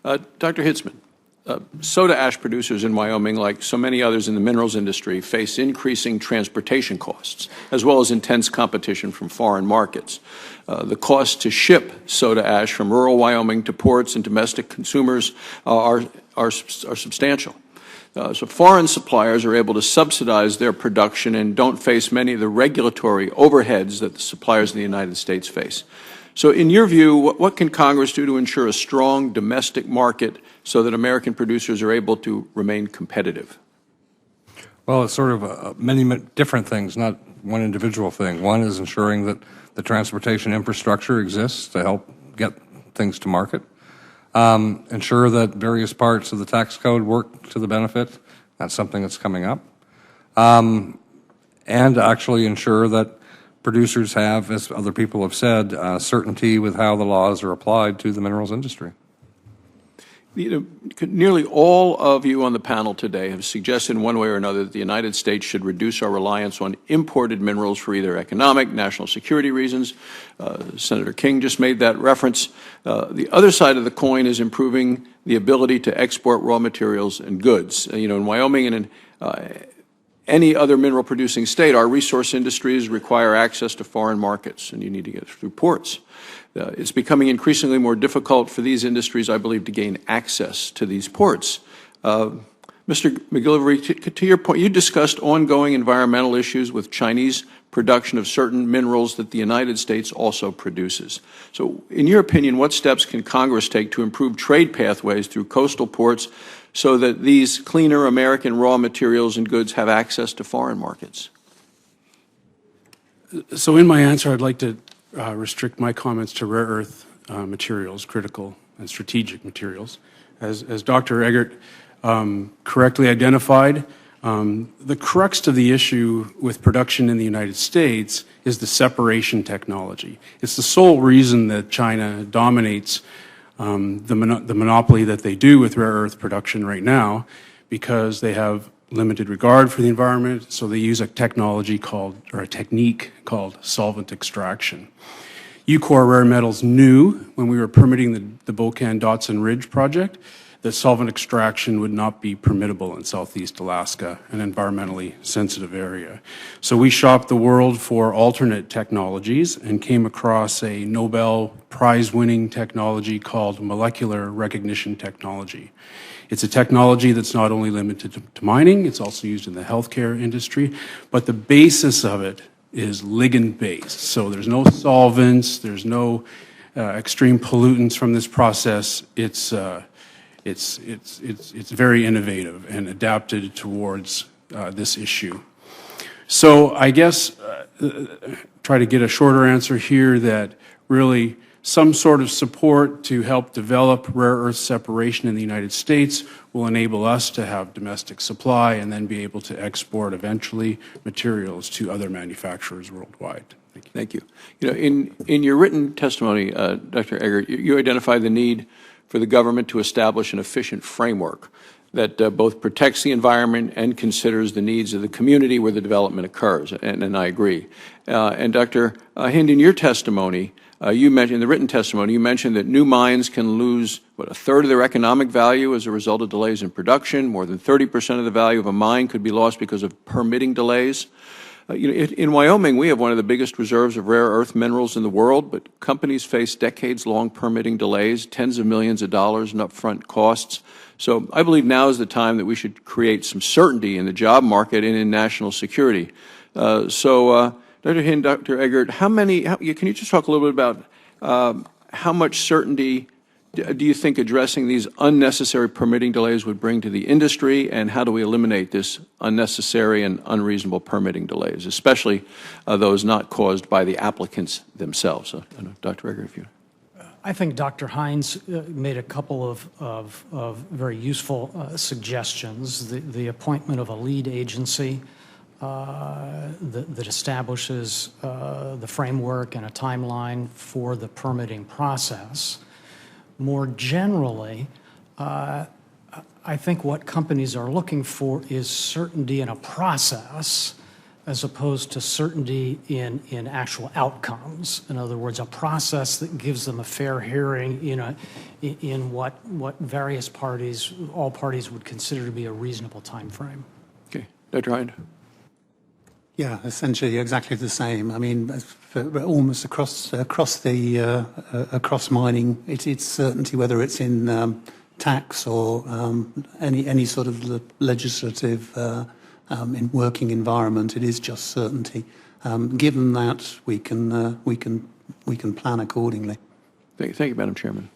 Dr. Hitzman, soda ash producers in Wyoming, like so many others in the minerals industry, face increasing transportation costs, as well as intense competition from foreign markets. The cost to ship soda ash from rural Wyoming to ports and domestic consumers are substantial. So foreign suppliers are able to subsidize their production and don't face many of the regulatory overheads that the suppliers in the United States face. So in your view, what can Congress do to ensure a strong domestic market so that American producers are able to remain competitive? Well, it's sort of many different things, not one individual thing. One is ensuring that the transportation infrastructure exists to help get things to market. Ensure that various parts of the tax code work to the benefit. That's something that's coming up. And actually ensure that producers have, as other people have said, certainty with how the laws are applied to the minerals industry. Nearly all of you on the panel today have suggested in one way or another that the United States should reduce our reliance on imported minerals for either economic, national security reasons. Senator King just made that reference. The other side of the coin is improving the ability to export raw materials and goods. In Wyoming and in any other mineral-producing state, our resource industries require access to foreign markets, and you need to get it through ports. It's becoming increasingly more difficult for these industries, I believe, to gain access to these ports. Mr. McGillivray, to your point, you discussed ongoing environmental issues with Chinese production of certain minerals that the United States also produces. So, in your opinion, what steps can Congress take to improve trade pathways through coastal ports so that these cleaner American raw materials and goods have access to foreign markets? So in my answer, I'd like to restrict my comments to rare earth materials, critical and strategic materials. As Dr. Eggert correctly identified, the crux of the issue with production in the United States is the separation technology. It's the sole reason that China dominates the monopoly that they do with rare earth production right now, because they have limited regard for the environment, so they use a technique called solvent extraction. UCOR Rare Metals knew when we were permitting the Bocan-Dotson Ridge project that solvent extraction would not be permittable in Southeast Alaska, an environmentally sensitive area. So we shopped the world for alternate technologies and came across a Nobel Prize-winning technology called molecular recognition technology. It's a technology that's not only limited to mining, it's also used in the healthcare industry, but the basis of it is ligand-based. So there's no solvents, there's no extreme pollutants from this process. It's very innovative and adapted towards this issue. So I guess try to get a shorter answer here, that really some sort of support to help develop rare earth separation in the United States will enable us to have domestic supply and then be able to export eventually materials to other manufacturers worldwide. Thank you. In your written testimony, Dr. Eggert, you identify the need for the government to establish an efficient framework that both protects the environment and considers the needs of the community where the development occurs, and I agree. And Dr. Hind, in your testimony, you mentioned, in the written testimony, you mentioned that new mines can lose, a third of their economic value as a result of delays in production. More than 30% of the value of a mine could be lost because of permitting delays. In Wyoming, we have one of the biggest reserves of rare earth minerals in the world, but companies face decades-long permitting delays, tens of millions of dollars in upfront costs. So I believe now is the time that we should create some certainty in the job market and in national security. Dr. Hind, Dr. Eggert, can you just talk a little bit about how much certainty do you think addressing these unnecessary permitting delays would bring to the industry, and how do we eliminate this unnecessary and unreasonable permitting delays, especially those not caused by the applicants themselves? Dr. Eggert, if you... I think Dr. Hines made a couple of very useful suggestions. The appointment of a lead agency that establishes the framework and a timeline for the permitting process. More generally, I think what companies are looking for is certainty in a process as opposed to certainty in actual outcomes. In other words, a process that gives them a fair hearing in what various parties, all parties would consider to be a reasonable time frame. Okay. Dr. Hind? Yeah, essentially exactly the same. I mean, almost across mining, it's certainty, whether it's in tax or any sort of legislative in working environment. It is just certainty. Given that, we can plan accordingly. Thank you, Madam Chairman.